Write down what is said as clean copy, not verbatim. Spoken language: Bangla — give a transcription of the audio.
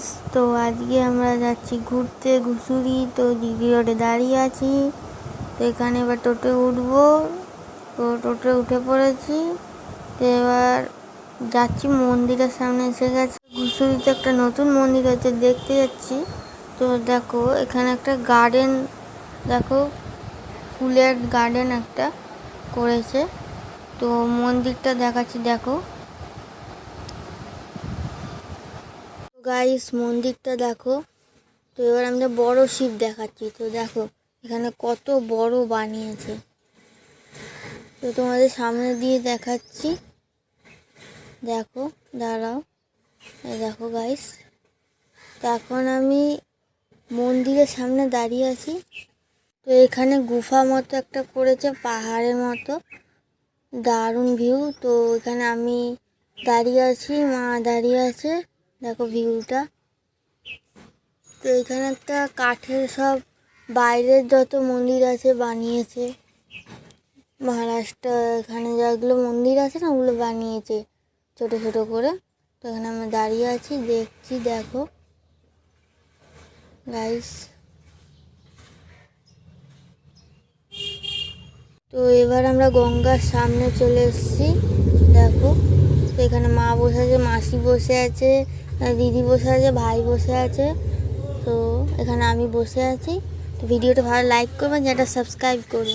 গাইস, তো আজকে আমরা যাচ্ছি ঘুরতে ঘুষুরি। তো দিদি রোডে দাঁড়িয়ে আছি। তো এখানে এবার টোটো উঠবো। তো টোটো উঠে পড়েছি। তো এবার যাচ্ছি মন্দিরের সামনে এসে গেছে। ঘুষুরিতে একটা নতুন মন্দির হচ্ছে, দেখতে যাচ্ছি। তো দেখো এখানে একটা গার্ডেন, দেখো ফুলের গার্ডেন একটা করেছে। তো মন্দিরটা দেখাচ্ছি, দেখো গাইস মন্দিরটা দেখো। তো এবার আমরা বড় শিব দেখাচ্ছি। তো দেখো এখানে কত বড় বানিয়েছে। তো তোমাদের সামনে দিয়ে দেখাচ্ছি, দেখো দাঁড়াও। দেখো গাইস, তো এখন আমি মন্দিরের সামনে দাঁড়িয়ে আছি। তো এখানে গুফা মতো একটা করেছে, পাহাড়ের মতো, দারুণ ভিউ। তো এখানে আমি দাঁড়িয়ে আছি, মা দাঁড়িয়ে আছে, দেখো ভিউটা। তো এখানে একটা কাঠের সব বাইরের যত মন্দির আছে বানিয়েছে মহারাষ্ট্র। এখানে যেগুলো মন্দির আছে না, ওগুলো বানিয়েছে ছোট ছোট করে। তো এখানে আমরা দাঁড়িয়ে আছি, দেখছি, দেখো গাইস। তো এবার আমরা গঙ্গার সামনে চলে এসেছি, দেখো। তো এখানে মা বসে আছে, মাসি বসে আছে, দিদি বসে আছে, ভাই বসে আছে। তো এখানে আমি বসে আছি। তো ভিডিওটা ভালো লাইক করবেন, যেটা সাবস্ক্রাইব করবেন।